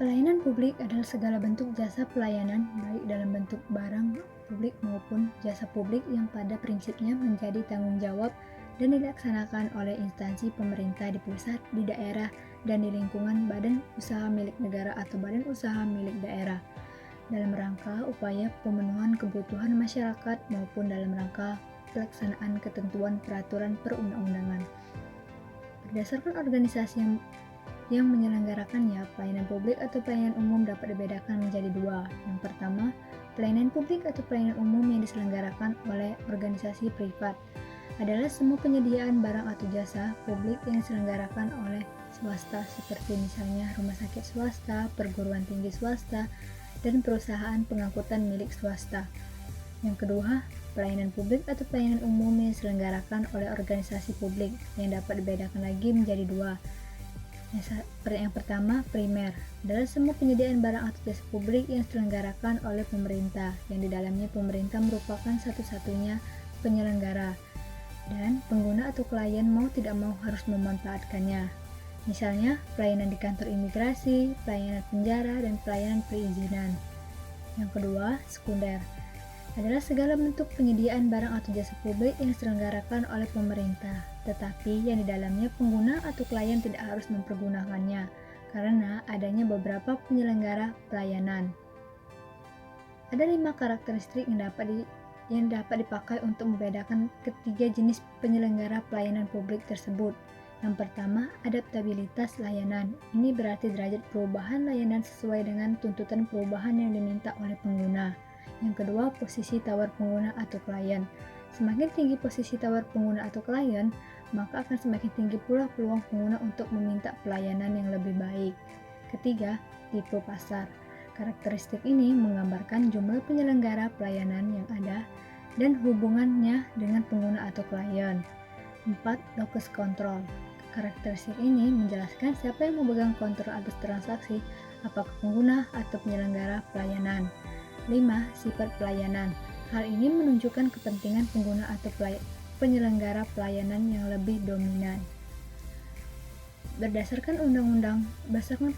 Pelayanan publik adalah segala bentuk jasa pelayanan, baik dalam bentuk barang publik maupun jasa publik yang pada prinsipnya menjadi tanggung jawab dan dilaksanakan oleh instansi pemerintah di pusat, di daerah, dan di lingkungan badan usaha milik negara atau badan usaha milik daerah, dalam rangka upaya pemenuhan kebutuhan masyarakat maupun dalam rangka pelaksanaan ketentuan peraturan perundang-undangan. Berdasarkan organisasi yang menyelenggarakannya, pelayanan publik atau pelayanan umum dapat dibedakan menjadi dua. Yang pertama, pelayanan publik atau pelayanan umum yang diselenggarakan oleh organisasi privat adalah semua penyediaan barang atau jasa publik yang diselenggarakan oleh swasta, seperti misalnya rumah sakit swasta, perguruan tinggi swasta, dan perusahaan pengangkutan milik swasta. Yang kedua, pelayanan publik atau pelayanan umum yang diselenggarakan oleh organisasi publik yang dapat dibedakan lagi menjadi dua. Yang pertama, primer adalah semua penyediaan barang atau jasa publik yang diselenggarakan oleh pemerintah, yang di dalamnya pemerintah merupakan satu-satunya penyelenggara, dan pengguna atau klien mau tidak mau harus memanfaatkannya. Misalnya, pelayanan di kantor imigrasi, pelayanan penjara, dan pelayanan perizinan. Yang kedua, sekunder adalah segala bentuk penyediaan barang atau jasa publik yang diselenggarakan oleh pemerintah, tetapi yang di dalamnya pengguna atau klien tidak harus mempergunakannya, karena adanya beberapa penyelenggara pelayanan. Ada 5 karakteristik yang dapat dipakai untuk membedakan ketiga jenis penyelenggara pelayanan publik tersebut. Yang pertama, adaptabilitas layanan. Ini berarti derajat perubahan layanan sesuai dengan tuntutan perubahan yang diminta oleh pengguna. Yang kedua, posisi tawar pengguna atau klien. Semakin tinggi posisi tawar pengguna atau klien, maka akan semakin tinggi pula peluang pengguna untuk meminta pelayanan yang lebih baik. Ketiga, tipe pasar. Karakteristik ini menggambarkan jumlah penyelenggara pelayanan yang ada dan hubungannya dengan pengguna atau klien. 4. Locus control. Karakteristik ini menjelaskan siapa yang memegang kontrol atas transaksi, apakah pengguna atau penyelenggara pelayanan. 5. Sifat pelayanan. Hal ini menunjukkan kepentingan pengguna atau penyelenggara pelayanan yang lebih dominan. Berdasarkan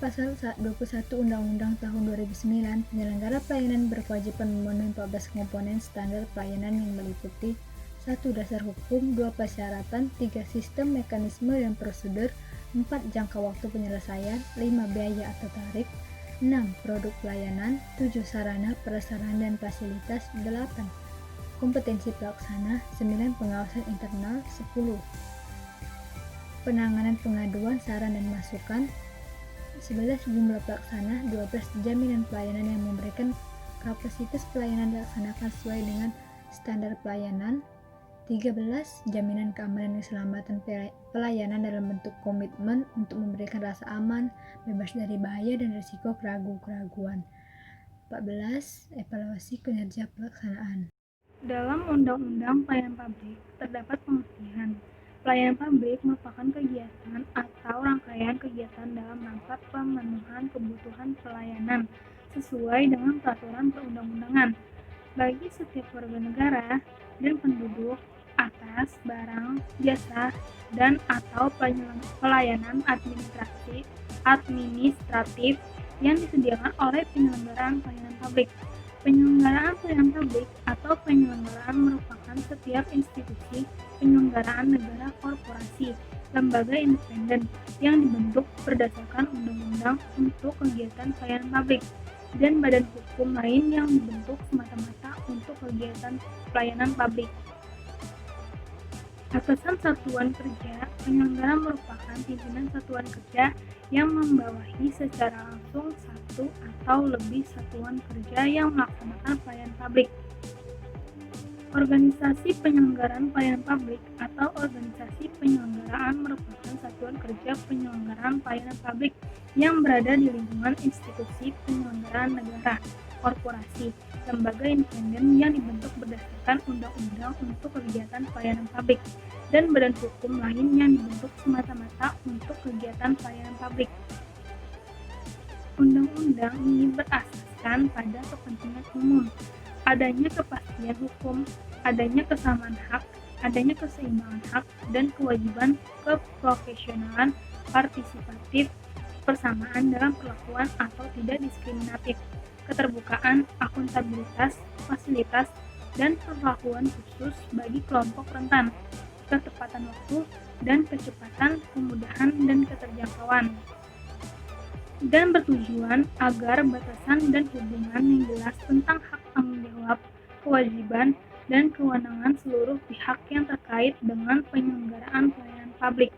pasal 21 Undang-Undang Tahun 2009, penyelenggara pelayanan berkewajiban memenuhi 14 komponen standar pelayanan yang meliputi 1. Dasar hukum, 2. Persyaratan, 3. Sistem, mekanisme, dan prosedur, 4. Jangka waktu penyelesaian, 5. Biaya atau tarif, 6. Produk pelayanan, 7. Sarana, prasarana, dan fasilitas, 8. Kompetensi pelaksana, 9. Pengawasan internal, 10. Penanganan pengaduan, saran, dan masukan, 11. Jumlah pelaksana, 12. Jaminan pelayanan yang memberikan kapasitas pelayanan dilaksanakan sesuai dengan standar pelayanan, 13. Jaminan keamanan dan keselamatan pelayanan dalam bentuk komitmen untuk memberikan rasa aman, bebas dari bahaya dan risiko keraguan-keraguan. 14. Evaluasi kinerja pelaksanaan. Dalam Undang-Undang Pelayanan Publik terdapat pengertian. Pelayanan publik merupakan kegiatan atau rangkaian kegiatan dalam rangka pemenuhan kebutuhan pelayanan sesuai dengan peraturan perundang-undangan bagi setiap warga negara dan penduduk atas barang, jasa, dan atau pelayanan administratif yang disediakan oleh penyelenggaraan pelayanan publik. Penyelenggaraan pelayanan publik atau penyelenggaraan merupakan setiap institusi penyelenggaraan negara, korporasi, lembaga independen yang dibentuk berdasarkan undang-undang untuk kegiatan pelayanan publik dan badan hukum lain yang dibentuk semata-mata untuk kegiatan pelayanan publik. Atasan satuan kerja penyelenggara merupakan pimpinan satuan kerja yang membawahi secara langsung satu atau lebih satuan kerja yang melaksanakan pelayanan publik. Organisasi penyelenggaraan pelayanan publik atau organisasi penyelenggaraan merupakan satuan kerja penyelenggaraan pelayanan publik yang berada di lingkungan institusi penyelenggaraan negara, korporasi, lembaga independen yang dibentuk berdasarkan undang-undang untuk kegiatan pelayanan publik, dan badan hukum lain yang dibentuk semata-mata untuk kegiatan pelayanan publik. Undang-undang ini berasaskan pada kepentingan umum, adanya kepastian hukum, adanya kesamaan hak, adanya keseimbangan hak, dan kewajiban keprofesionalan, partisipatif, persamaan dalam perlakuan atau tidak diskriminatif, keterbukaan, akuntabilitas, fasilitas, dan perlakuan khusus bagi kelompok rentan, ketepatan waktu, dan kecepatan, kemudahan, dan keterjangkauan, dan bertujuan agar batasan dan hubungan yang jelas tentang hak tanggung jawab, kewajiban, dan kewenangan seluruh pihak yang terkait dengan penyelenggaraan pelayanan publik.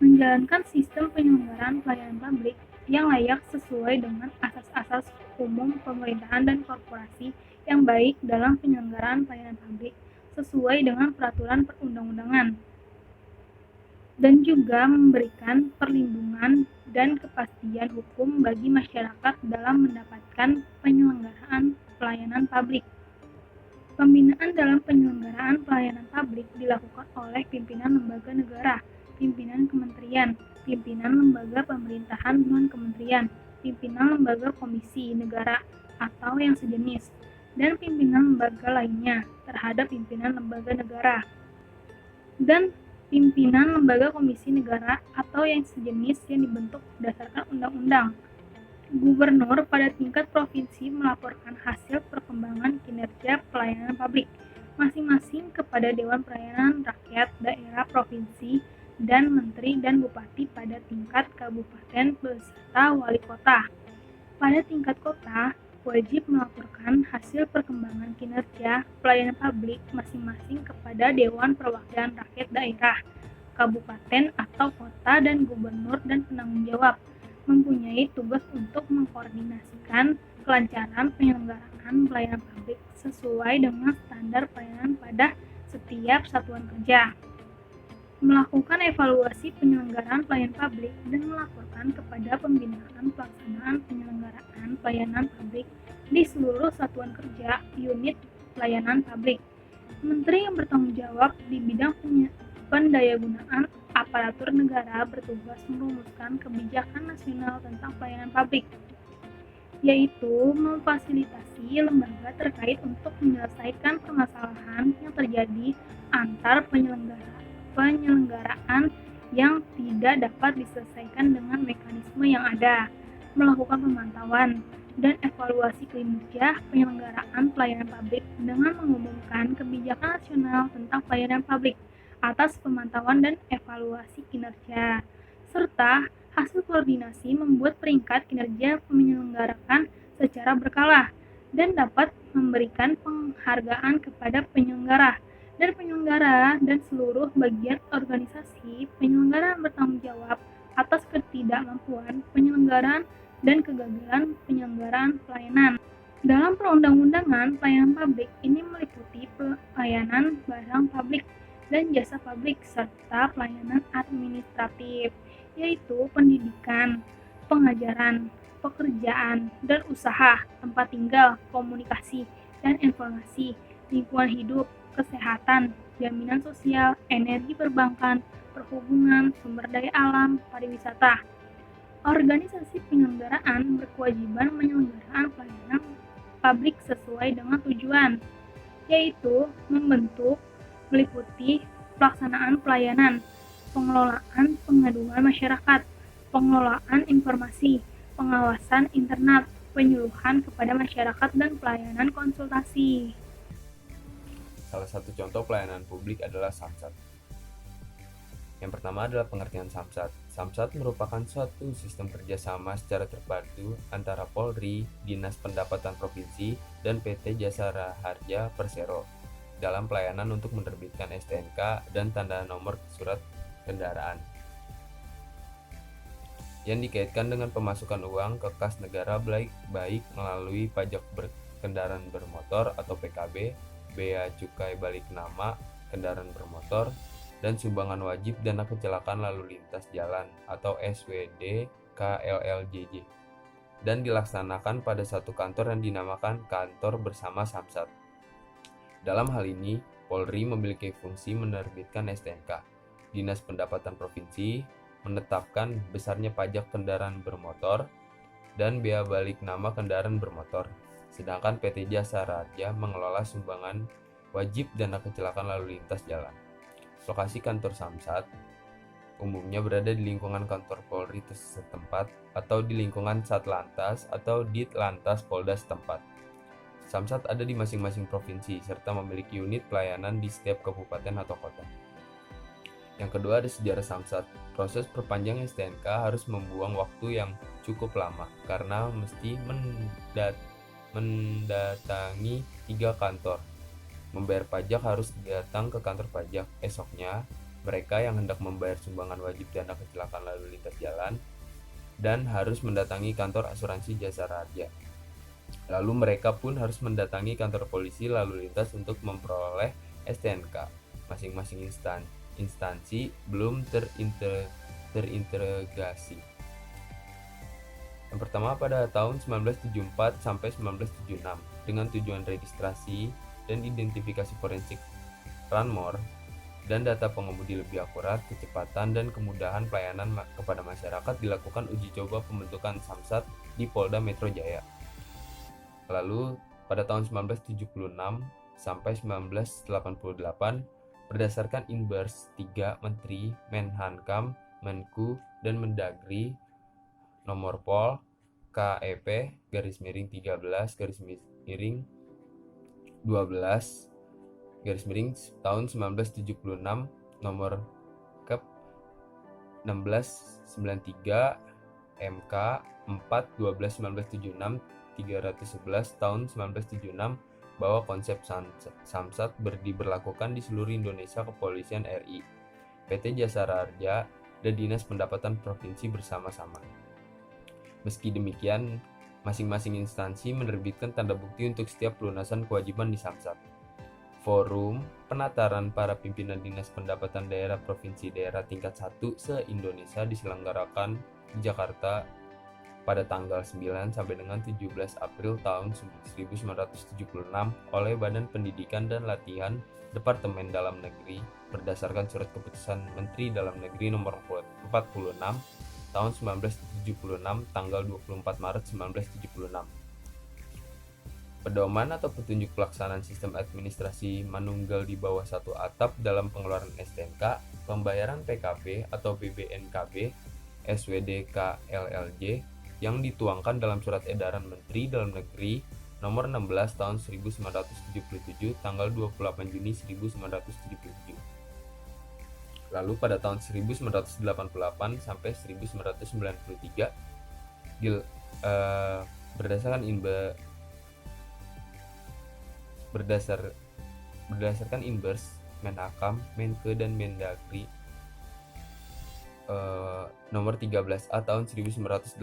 Menjalankan sistem penyelenggaraan pelayanan publik yang layak sesuai dengan asas-asas umum pemerintahan dan korporasi yang baik dalam penyelenggaraan pelayanan publik sesuai dengan peraturan perundang-undangan, dan juga memberikan perlindungan dan kepastian hukum bagi masyarakat dalam mendapatkan penyelenggaraan pelayanan publik. Pembinaan dalam penyelenggaraan pelayanan publik dilakukan oleh pimpinan lembaga negara, pimpinan kementerian, pimpinan lembaga pemerintahan non-kementerian, pimpinan lembaga komisi negara atau yang sejenis, dan pimpinan lembaga lainnya terhadap pimpinan lembaga negara, dan pimpinan lembaga komisi negara atau yang sejenis yang dibentuk berdasarkan undang-undang. Gubernur pada tingkat provinsi melaporkan hasil perkembangan kinerja pelayanan publik masing-masing kepada Dewan Pelayanan Rakyat daerah provinsi dan menteri dan bupati pada tingkat kabupaten beserta wali kota. Pada tingkat kota, wajib melaporkan hasil perkembangan kinerja pelayanan publik masing-masing kepada Dewan Perwakilan Rakyat daerah, kabupaten atau kota, dan gubernur dan penanggung jawab mempunyai tugas untuk mengkoordinasikan kelancaran penyelenggaraan pelayanan publik sesuai dengan standar pelayanan pada setiap satuan kerja, melakukan evaluasi penyelenggaraan pelayanan publik, dan melaporkan kepada pembinaan pelaksanaan penyelenggaraan pelayanan publik di seluruh satuan kerja unit pelayanan publik. Menteri yang bertanggung jawab di bidang pendayagunaan aparatur negara bertugas merumuskan kebijakan nasional tentang pelayanan publik, yaitu memfasilitasi lembaga terkait untuk menyelesaikan permasalahan yang terjadi antar penyelenggaraan yang tidak dapat diselesaikan dengan mekanisme yang ada, melakukan pemantauan dan evaluasi kinerja penyelenggaraan pelayanan publik dengan mengumumkan kebijakan nasional tentang pelayanan publik atas pemantauan dan evaluasi kinerja, serta hasil koordinasi membuat peringkat kinerja menyelenggarakan secara berkala dan dapat memberikan penghargaan kepada penyelenggara dan seluruh bagian organisasi penyelenggara bertanggung jawab atas ketidakmampuan penyelenggaraan dan kegagalan penyelenggaraan pelayanan. Dalam perundang-undangan pelayanan publik ini meliputi pelayanan barang publik dan jasa publik serta pelayanan administratif, yaitu pendidikan, pengajaran, pekerjaan, dan usaha, tempat tinggal, komunikasi dan informasi, lingkungan hidup, kesehatan, jaminan sosial, energi perbankan, perhubungan, sumber daya alam, pariwisata. Organisasi penyelenggaraan berkewajiban menyelenggarakan pelayanan publik sesuai dengan tujuan, yaitu membentuk, meliputi pelaksanaan pelayanan, pengelolaan pengaduan masyarakat, pengelolaan informasi, pengawasan internal, penyuluhan kepada masyarakat, dan pelayanan konsultasi. Salah satu contoh pelayanan publik adalah Samsat. Yang pertama adalah pengertian Samsat. Samsat merupakan suatu sistem kerjasama secara terpadu antara Polri, Dinas Pendapatan Provinsi, dan PT Jasa Raharja Persero dalam pelayanan untuk menerbitkan STNK dan tanda nomor surat kendaraan yang dikaitkan dengan pemasukan uang ke kas negara baik melalui pajak kendaraan bermotor atau PKB, bea cukai balik nama kendaraan bermotor, dan sumbangan wajib dana kecelakaan lalu lintas jalan atau SWD KLLJJ, dan dilaksanakan pada satu kantor yang dinamakan Kantor Bersama Samsat. Dalam hal ini, Polri memiliki fungsi menerbitkan STNK, Dinas Pendapatan Provinsi menetapkan besarnya pajak kendaraan bermotor dan bea balik nama kendaraan bermotor, sedangkan PT Jasa Raharja mengelola sumbangan wajib dana kecelakaan lalu lintas jalan. Lokasi kantor Samsat umumnya berada di lingkungan kantor Polri setempat atau di lingkungan Satlantas atau Ditlantas Polda setempat. Samsat ada di masing-masing provinsi serta memiliki unit pelayanan di setiap kabupaten atau kota. Yang kedua ada sejarah Samsat. Proses perpanjang STNK harus membuang waktu yang cukup lama karena mesti mendatangi 3 kantor. Membayar pajak harus datang ke kantor pajak. Esoknya, mereka yang hendak membayar sumbangan wajib dana kecelakaan lalu lintas jalan dan harus mendatangi kantor asuransi Jasara Harja. Lalu mereka pun harus mendatangi kantor polisi lalu lintas untuk memperoleh STNK. Masing-masing instansi belum terintegrasi. Yang pertama pada tahun 1974 sampai 1976 dengan tujuan registrasi dan identifikasi forensik Ranmor dan data pengemudi lebih akurat, kecepatan, dan kemudahan pelayanan kepada masyarakat dilakukan uji coba pembentukan Samsat di Polda Metro Jaya. Lalu pada tahun 1976 sampai 1988 berdasarkan Inbers 3 Menteri Menhankam, Menku, dan Mendagri nomor Pol KEP /13/12 tahun 1976 nomor Kep 1693 MK 4/12/1976 311 tahun 1976 bahwa konsep Samsat diberlakukan di seluruh Indonesia Kepolisian RI, PT Jasara Harja, dan Dinas Pendapatan Provinsi bersama-sama. Meski demikian, masing-masing instansi menerbitkan tanda bukti untuk setiap pelunasan kewajiban di Samsat. Forum penataran para pimpinan Dinas Pendapatan Daerah Provinsi Daerah tingkat 1 se-Indonesia diselenggarakan di Jakarta pada tanggal 9 sampai dengan 17 April tahun 1976 oleh Badan Pendidikan dan Latihan Departemen Dalam Negeri berdasarkan Surat Keputusan Menteri Dalam Negeri Nomor 46 tahun 1976 tanggal 24 Maret 1976. Pedoman atau petunjuk pelaksanaan sistem administrasi manunggal di bawah satu atap dalam pengeluaran STNK, pembayaran PKB atau BBNKB, SWDK LLJ yang dituangkan dalam Surat Edaran Menteri Dalam Negeri Nomor 16 Tahun 1977 tanggal 28 Juni 1977. Lalu pada tahun 1988 sampai 1993 berdasarkan Inbers, Menakam, Menke, dan Mendagri nomor 13A tahun 1988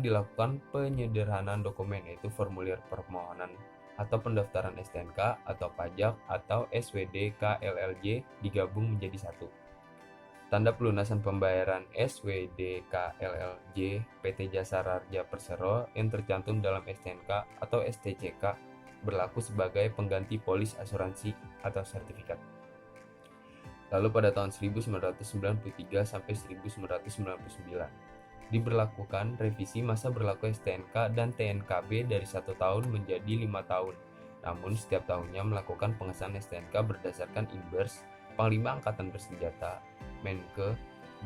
dilakukan penyederhanaan dokumen, yaitu formulir permohonan atau pendaftaran STNK atau pajak atau SWDK LLJ digabung menjadi satu. Tanda pelunasan pembayaran SWDK LLJ PT Jasara Harja Persero yang tercantum dalam STNK atau STCK berlaku sebagai pengganti polis asuransi atau sertifikat. Lalu pada tahun 1993 sampai 1999 diberlakukan revisi masa berlaku STNK dan TNKB dari 1 tahun menjadi 5 tahun. Namun setiap tahunnya melakukan pengesahan STNK berdasarkan Inbers, Panglima Angkatan Bersenjata, Menke,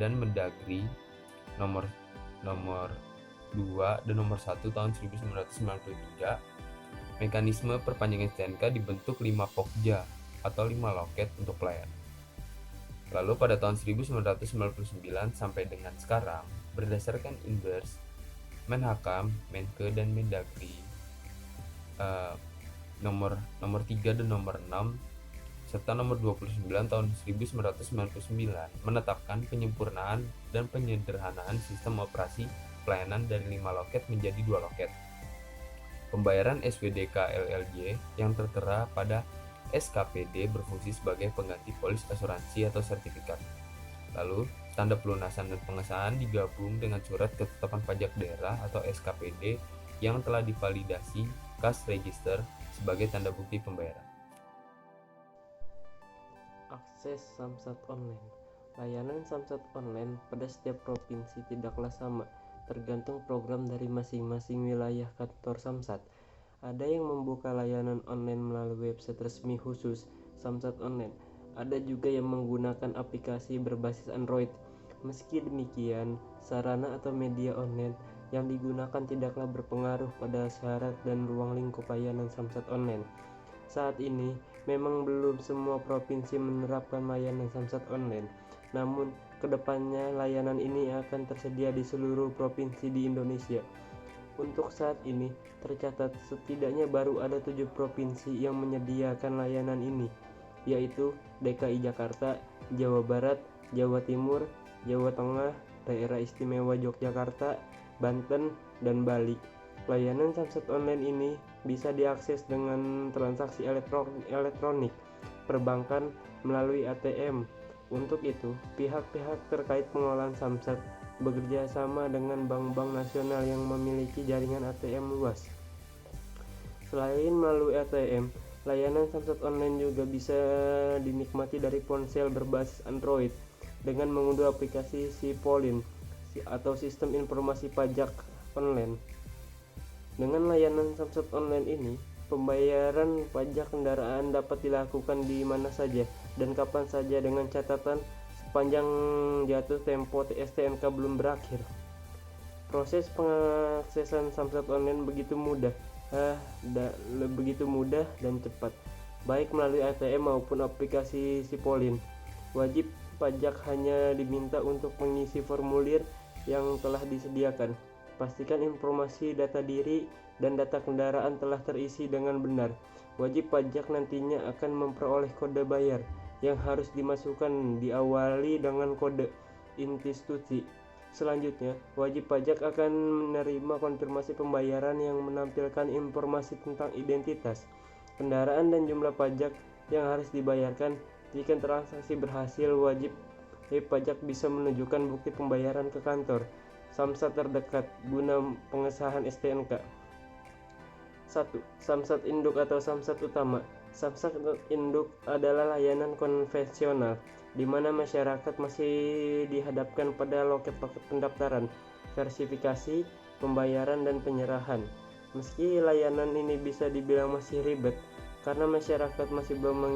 dan Mendagri nomor 2 dan nomor 1 tahun 1993. Mekanisme perpanjangan STNK dibentuk 5 Pokja atau 5 loket untuk pelayanan. Lalu pada tahun 1999 sampai dengan sekarang, berdasarkan Inbers, Menhakam, Menke, dan Mendagri nomor 3 dan nomor 6 serta nomor 29 tahun 1999 menetapkan penyempurnaan dan penyederhanaan sistem operasi pelayanan dari 5 loket menjadi 2 loket. Pembayaran SWDK LLJ yang tertera pada SKPD berfungsi sebagai pengganti polis asuransi atau sertifikat. Lalu, tanda pelunasan dan pengesahan digabung dengan surat ketetapan pajak daerah atau SKPD yang telah divalidasi Kas Register sebagai tanda bukti pembayaran. Akses Samsat Online. Layanan Samsat Online pada setiap provinsi tidaklah sama, tergantung program dari masing-masing wilayah kantor Samsat. Ada yang membuka layanan online melalui website resmi khusus Samsat Online. Ada juga yang menggunakan aplikasi berbasis Android. Meski demikian, sarana atau media online yang digunakan tidaklah berpengaruh pada syarat dan ruang lingkup layanan Samsat online. Saat ini, memang belum semua provinsi menerapkan layanan Samsat online, namun kedepannya layanan ini akan tersedia di seluruh provinsi di Indonesia. Untuk saat ini, tercatat setidaknya baru ada 7 provinsi yang menyediakan layanan ini, yaitu DKI Jakarta, Jawa Barat, Jawa Timur, Jawa Tengah, Daerah Istimewa Yogyakarta, Banten, dan Bali. Layanan Samsat online ini bisa diakses dengan transaksi elektronik, perbankan melalui ATM. Untuk itu, pihak-pihak terkait pengelolaan Samsat bekerja sama dengan bank-bank nasional yang memiliki jaringan ATM luas. Selain melalui ATM, layanan Samsat online juga bisa dinikmati dari ponsel berbasis Android dengan mengunduh aplikasi Sipolin atau Sistem Informasi Pajak Online. Dengan layanan Samsat online ini, pembayaran pajak kendaraan dapat dilakukan di mana saja dan kapan saja dengan catatan sepanjang jatuh tempo STNK belum berakhir. Proses pengaksesan Samsat online begitu mudah dan cepat, baik melalui ATM maupun aplikasi Sipolin. Wajib pajak hanya diminta untuk mengisi formulir yang telah disediakan. Pastikan informasi data diri dan data kendaraan telah terisi dengan benar. Wajib pajak nantinya akan memperoleh kode bayar yang harus dimasukkan diawali dengan kode institusi. Selanjutnya, wajib pajak akan menerima konfirmasi pembayaran yang menampilkan informasi tentang identitas, kendaraan, dan jumlah pajak yang harus dibayarkan. Jika transaksi berhasil, wajib pajak bisa menunjukkan bukti pembayaran ke kantor Samsat terdekat guna pengesahan STNK. 1. Samsat Induk atau Samsat Utama. Samsat Induk adalah layanan konvensional di mana masyarakat masih dihadapkan pada loket-loket pendaftaran, verifikasi, pembayaran, dan penyerahan. Meski layanan ini bisa dibilang masih ribet karena masyarakat masih belum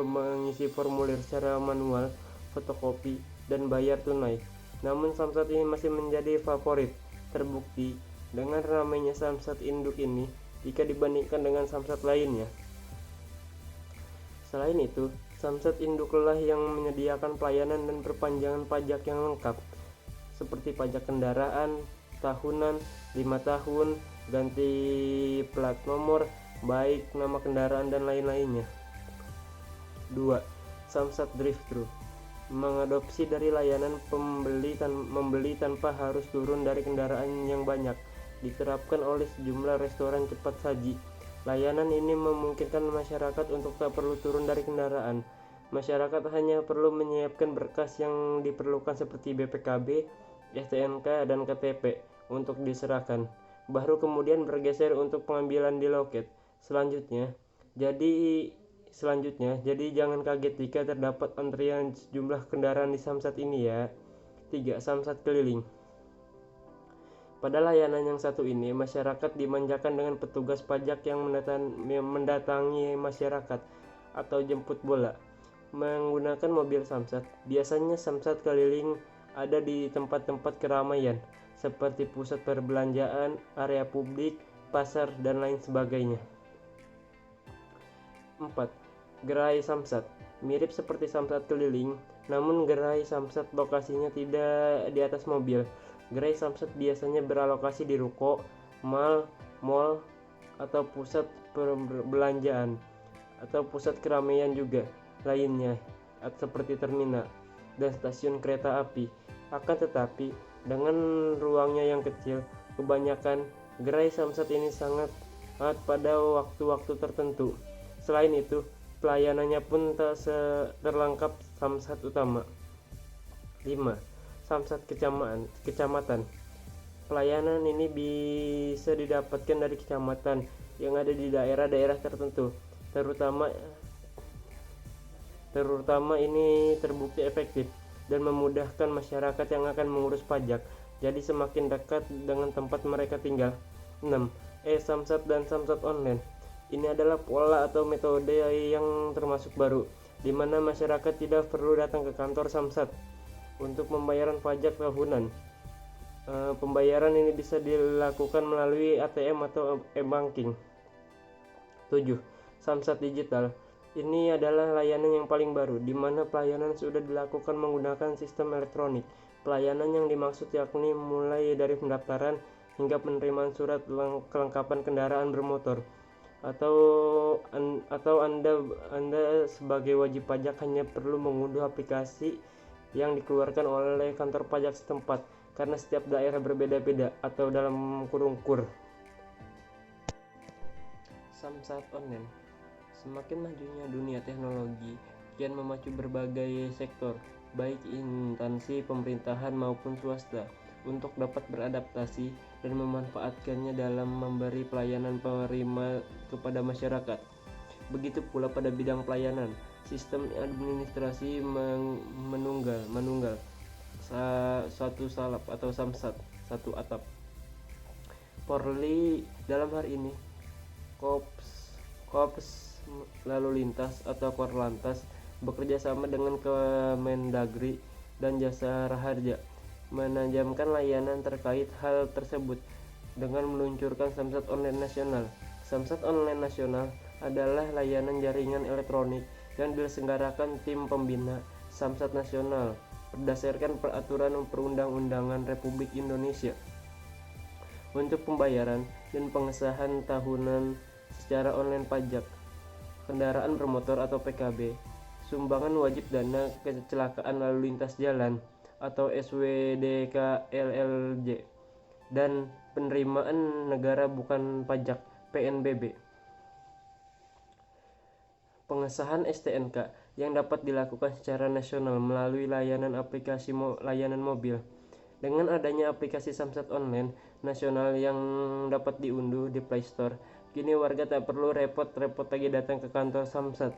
mengisi formulir secara manual, fotokopi, dan bayar tunai. Namun Samsat ini masih menjadi favorit. Terbukti dengan ramainya Samsat Induk ini jika dibandingkan dengan Samsat lainnya. Selain itu, Samsat Induklah yang menyediakan pelayanan dan perpanjangan pajak yang lengkap, seperti pajak kendaraan, tahunan, 5 tahun, ganti plat nomor, baik nama kendaraan dan lain-lainnya. 2. Samsat Drive-thru mengadopsi dari layanan membeli tanpa harus turun dari kendaraan yang banyak, diterapkan oleh sejumlah restoran cepat saji. Layanan ini memungkinkan masyarakat untuk tak perlu turun dari kendaraan. Masyarakat hanya perlu menyiapkan berkas yang diperlukan seperti BPKB, STNK, dan KTP untuk diserahkan. Baru kemudian bergeser untuk pengambilan di loket. Jadi jangan kaget jika terdapat antrian sejumlah kendaraan di Samsat ini ya. 3. Samsat Keliling. Pada layanan yang satu ini, masyarakat dimanjakan dengan petugas pajak yang mendatangi masyarakat atau jemput bola menggunakan mobil Samsat. Biasanya Samsat Keliling ada di tempat-tempat keramaian seperti pusat perbelanjaan, area publik, pasar, dan lain sebagainya. 4. Gerai Samsat. Mirip seperti Samsat Keliling, namun gerai Samsat lokasinya tidak di atas mobil. Gerai Samsat biasanya beralokasi di ruko, mall, atau pusat perbelanjaan, atau pusat keramaian juga lainnya, seperti terminal dan stasiun kereta api. Akan tetapi, dengan ruangnya yang kecil, kebanyakan gerai Samsat ini sangat pada waktu-waktu tertentu. Selain itu, pelayanannya pun tak terlengkap Samsat Utama. 5. Samsat Kecamatan. Pelayanan ini bisa didapatkan dari kecamatan yang ada di daerah-daerah tertentu. Terutama ini terbukti efektif dan memudahkan masyarakat yang akan mengurus pajak. Jadi semakin dekat dengan tempat mereka tinggal. 6. Samsat dan Samsat online. Ini adalah pola atau metode yang termasuk baru, di mana masyarakat tidak perlu datang ke kantor Samsat. untuk pembayaran pajak tahunan. Pembayaran ini bisa dilakukan melalui ATM atau e-banking. 7. Samsat digital. Ini adalah layanan yang paling baru, di mana pelayanan sudah dilakukan menggunakan sistem elektronik. Pelayanan yang dimaksud yakni mulai dari pendaftaran hingga penerimaan surat kelengkapan kendaraan bermotor. Atau Anda sebagai wajib pajak hanya perlu mengunduh aplikasi yang dikeluarkan oleh kantor pajak setempat, karena setiap daerah berbeda-beda, atau dalam kurung KUR. Samsat online. Semakin majunya dunia teknologi kian memacu berbagai sektor, baik instansi pemerintahan maupun swasta, untuk dapat beradaptasi dan memanfaatkannya dalam memberi pelayanan penerima kepada masyarakat. Begitu pula pada bidang pelayanan, sistem administrasi manunggal, satu salap atau samsat, satu atap. Polri dalam hal ini Korps Lalu Lintas atau Korlantas bekerja sama dengan Kemendagri dan Jasa Raharja menajamkan layanan terkait hal tersebut dengan meluncurkan Samsat Online Nasional. Samsat Online Nasional adalah layanan jaringan elektronik yang diselenggarakan tim pembina Samsat Nasional berdasarkan peraturan perundang-undangan Republik Indonesia untuk pembayaran dan pengesahan tahunan secara online pajak kendaraan bermotor atau PKB, sumbangan wajib dana kecelakaan lalu lintas jalan atau SWDK-LLJ, dan penerimaan negara bukan pajak PNBB. Pengesahan STNK yang dapat dilakukan secara nasional melalui layanan aplikasi layanan mobil. Dengan adanya aplikasi Samsat Online Nasional yang dapat diunduh di Play Store, kini warga tak perlu repot-repot lagi datang ke kantor Samsat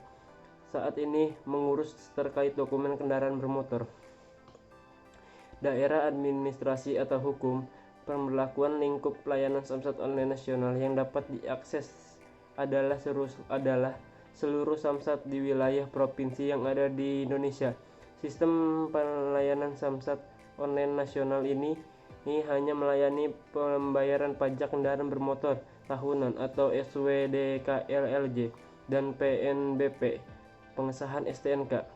saat ini mengurus terkait dokumen kendaraan bermotor. Daerah administrasi atau hukum. Pemberlakuan lingkup pelayanan Samsat Online Nasional yang dapat diakses adalah seluruh Samsat di wilayah provinsi yang ada di Indonesia. Sistem pelayanan Samsat Online Nasional ini hanya melayani pembayaran pajak kendaraan bermotor tahunan atau SWDK-LLJ dan PNBP, pengesahan STNK.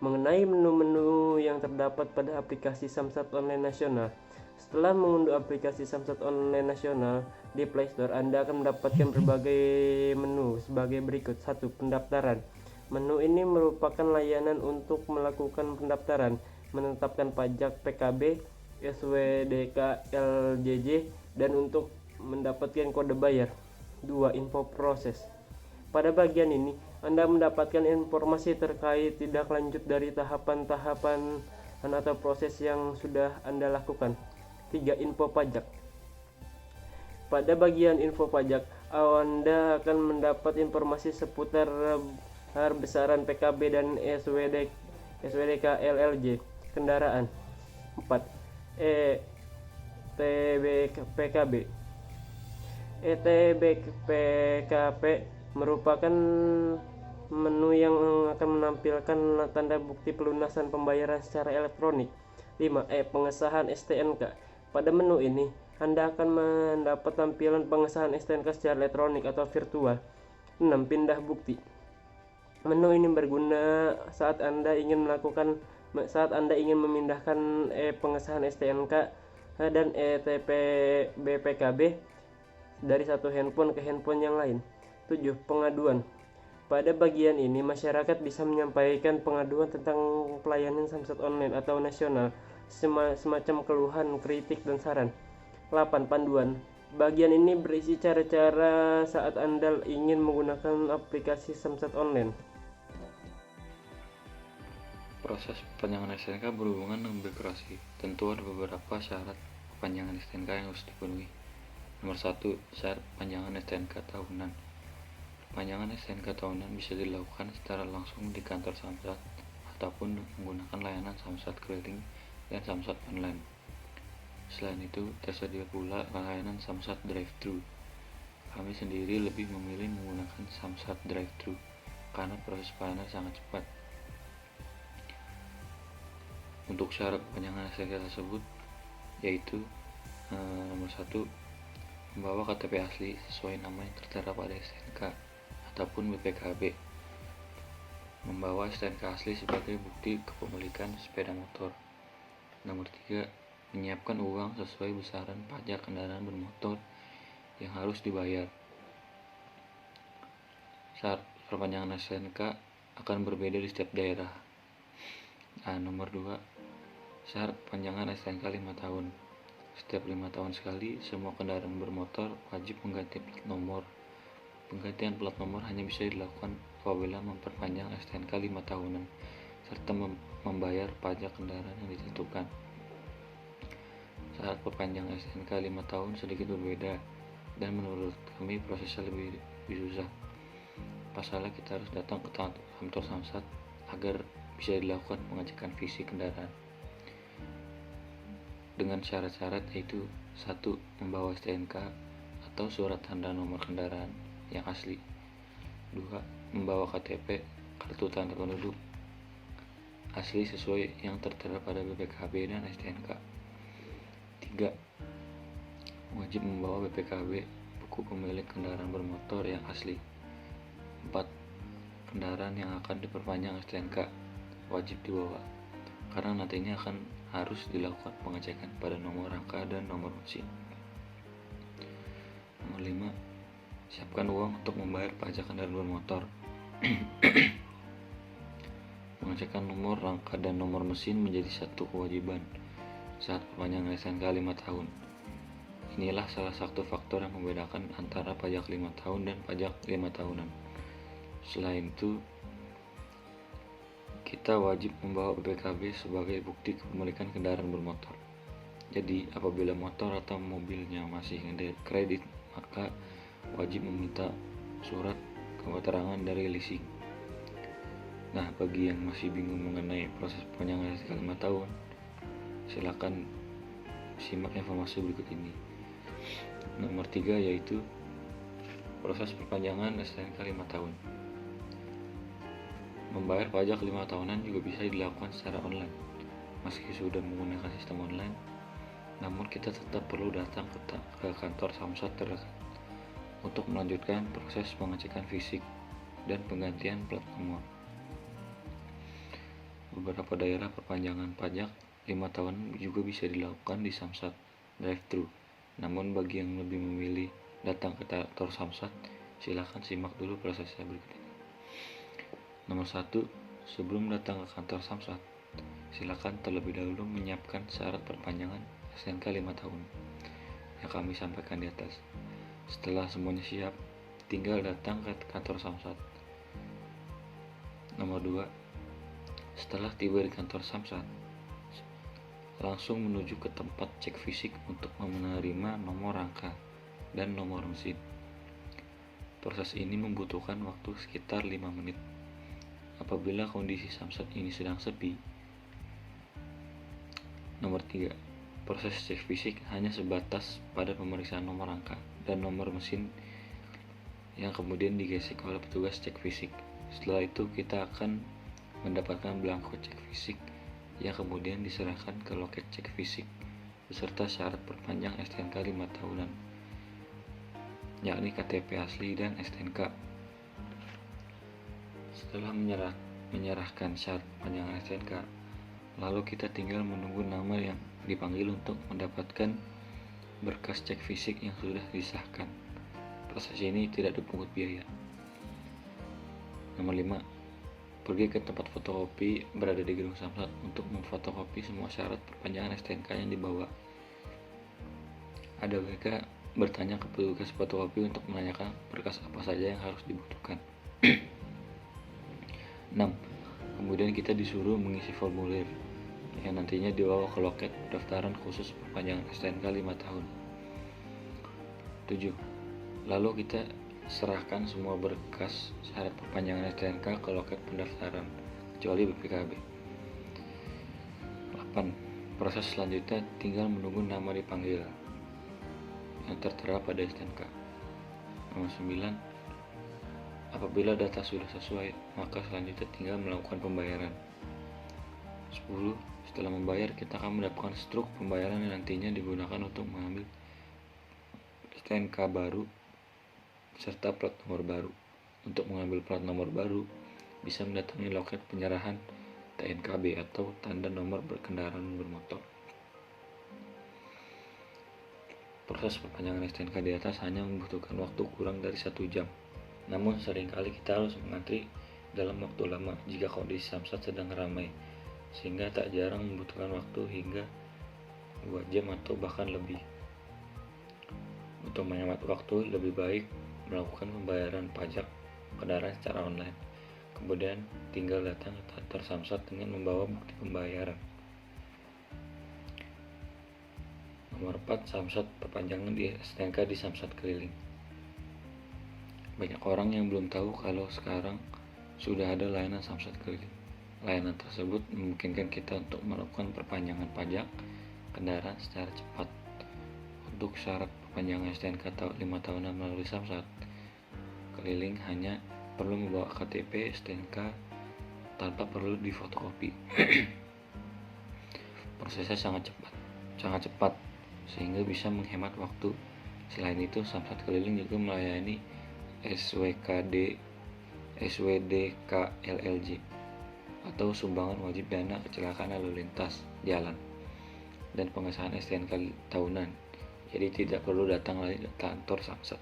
Mengenai menu-menu yang terdapat pada aplikasi Samsat Online Nasional. Setelah mengunduh aplikasi Samsat Online Nasional di Play Store, Anda akan mendapatkan berbagai menu sebagai berikut. 1. Pendaftaran. Menu ini merupakan layanan untuk melakukan pendaftaran, menetapkan pajak PKB, SWDK, LJJ, dan untuk mendapatkan kode bayar. 2. Info proses. Pada bagian ini, Anda mendapatkan informasi terkait tindak lanjut dari tahapan-tahapan atau proses yang sudah Anda lakukan. 3. Info pajak. Pada bagian info pajak, Anda akan mendapat informasi seputar besaran PKB dan SWDK LLJ kendaraan. 4. ETBPKB. ETBPKB merupakan menu yang akan menampilkan tanda bukti pelunasan pembayaran secara elektronik. 5. Pengesahan STNK. Pada menu ini, Anda akan mendapat tampilan pengesahan STNK secara elektronik atau virtual. 6. Pindah bukti. Menu ini berguna saat Anda ingin memindahkan pengesahan STNK dan ETBPKB dari satu handphone ke handphone yang lain. 7. Pengaduan. Pada bagian ini, masyarakat bisa menyampaikan pengaduan tentang pelayanan Samsat Online atau nasional, semacam keluhan, kritik, dan saran. 8. Panduan. Bagian ini berisi cara-cara saat Anda ingin menggunakan aplikasi Samsat Online. Proses perpanjangan STNK berhubungan dengan birokrasi. Tentu ada beberapa syarat perpanjangan STNK yang harus dipenuhi. Nomor 1. Syarat perpanjangan STNK tahunan. Perpanjangan STNK tahunan bisa dilakukan secara langsung di kantor Samsat ataupun menggunakan layanan Samsat Keliling dan Samsat Online. Selain itu, tersedia pula layanan Samsat Drive-Thru. Kami sendiri lebih memilih menggunakan Samsat Drive-Thru karena proses pelayanan sangat cepat. Untuk syarat perpanjangan STNK tersebut yaitu nomor 1, membawa KTP asli sesuai nama yang tertera pada STNK ataupun BPKB, membawa STNK asli sebagai bukti kepemilikan sepeda motor. Nomor 3, menyiapkan uang sesuai besaran pajak kendaraan bermotor yang harus dibayar. Syarat perpanjangan STNK akan berbeda di setiap daerah. Nomor 2, syarat perpanjangan STNK 5 tahun. Setiap 5 tahun sekali, semua kendaraan bermotor wajib mengganti plat nomor. Penggantian plat nomor hanya bisa dilakukan apabila memperpanjang STNK 5 tahunan, serta membayar pajak kendaraan yang ditentukan. Syarat perpanjangan STNK 5 tahun sedikit berbeda, dan menurut kami prosesnya lebih susah. Pasalnya kita harus datang ke kantor Samsat agar bisa dilakukan pengecekan fisik kendaraan dengan syarat-syarat, yaitu 1, membawa STNK atau surat tanda nomor kendaraan yang asli. 2, membawa KTP, kartu tanda penduduk asli sesuai yang tertera pada BPKB dan STNK. 3, wajib membawa BPKB, buku pemilik kendaraan bermotor yang asli. 4, kendaraan yang akan diperpanjang STNK wajib dibawa, karena nantinya akan harus dilakukan pengecekan pada nomor rangka dan nomor mesin. Nomor 5, siapkan uang untuk membayar pajak kendaraan bermotor. Pengecekan nomor rangka dan nomor mesin menjadi satu kewajiban saat perpanjangan STNK 5 tahun. Inilah salah satu faktor yang membedakan antara pajak 5 tahun dan pajak 5 tahunan. Selain itu, kita wajib membawa BPKB sebagai bukti kepemilikan kendaraan bermotor. Jadi, apabila motor atau mobilnya masih kredit, maka wajib meminta surat keterangan dari leasing. Nah, bagi yang masih bingung mengenai proses perpanjangan STNK 5 tahun, silakan simak informasi berikut ini. Nomor 3 yaitu proses perpanjangan STNK 5 tahun. Membayar pajak 5 tahunan juga bisa dilakukan secara online. Meski sudah menggunakan sistem online, namun kita tetap perlu datang ke kantor Samsat terdekat untuk melanjutkan proses pengecekan fisik dan penggantian plat nomor. Beberapa daerah perpanjangan pajak 5 tahun juga bisa dilakukan di Samsat drive-thru. Namun bagi yang lebih memilih datang ke kantor Samsat, silakan simak dulu prosesnya berikut ini. Nomor 1, sebelum datang ke kantor Samsat, silakan terlebih dahulu menyiapkan syarat perpanjangan STNK 5 tahun yang kami sampaikan di atas. Setelah semuanya siap, tinggal datang ke kantor Samsat. Nomor 2, setelah tiba di kantor Samsat, langsung menuju ke tempat cek fisik untuk menerima nomor rangka dan nomor mesin. Proses ini membutuhkan waktu sekitar 5 menit. Apabila kondisi Samsat ini sedang sepi. Nomor 3, proses cek fisik hanya sebatas pada pemeriksaan nomor rangka dan nomor mesin yang kemudian digesek oleh petugas cek fisik. Setelah itu kita akan mendapatkan belangko cek fisik yang kemudian diserahkan ke loket cek fisik beserta syarat perpanjang STNK 5 tahunan, yakni KTP asli dan STNK. Setelah menyerahkan syarat perpanjangan STNK, lalu kita tinggal menunggu nama yang dipanggil untuk mendapatkan berkas cek fisik yang sudah disahkan. Proses ini tidak dipungut biaya. Nomor 5, pergi ke tempat fotokopi berada di gedung Samsat untuk memfotokopi semua syarat perpanjangan STNK yang dibawa. Ada baiknya bertanya ke petugas fotokopi untuk menanyakan berkas apa saja yang harus dibutuhkan. 6. Kemudian kita disuruh mengisi formulir yang nantinya dibawa ke loket pendaftaran khusus perpanjangan STNK 5 tahun. 7. Lalu kita serahkan semua berkas syarat perpanjangan STNK ke loket pendaftaran kecuali BPKB. 8. Proses selanjutnya tinggal menunggu nama dipanggil yang tertera pada STNK. Nomor 9. Apabila data sudah sesuai, maka selanjutnya tinggal melakukan pembayaran. 10. Setelah membayar, kita akan mendapatkan struk pembayaran yang nantinya digunakan untuk mengambil STNK baru serta plat nomor baru. Untuk mengambil plat nomor baru, bisa mendatangi loket penyerahan TNKB atau tanda nomor berkendaraan bermotor. Proses perpanjangan STNK di atas hanya membutuhkan waktu kurang dari 1 jam. Namun seringkali kita harus mengantri dalam waktu lama jika kondisi Samsat sedang ramai, sehingga tak jarang membutuhkan waktu hingga 2 jam atau bahkan lebih. Untuk menghemat waktu, lebih baik melakukan pembayaran pajak kendaraan secara online. Kemudian tinggal datang ke kantor Samsat dengan membawa bukti pembayaran. Nomor 4, Samsat perpanjangan di STNK di Samsat keliling. Banyak orang yang belum tahu kalau sekarang sudah ada layanan Samsat keliling. Layanan tersebut memungkinkan kita untuk melakukan perpanjangan pajak kendaraan secara cepat. Untuk syarat perpanjangan STNK 5 tahunan melalui Samsat keliling hanya perlu membawa KTP STNK tanpa perlu difotokopi. Prosesnya sangat cepat sehingga bisa menghemat waktu. Selain itu, Samsat keliling juga melayani SWDKLLJ atau sumbangan wajib dana kecelakaan lalu lintas jalan dan pengesahan STNK tahunan. Jadi tidak perlu datang lagi ke kantor Samsat.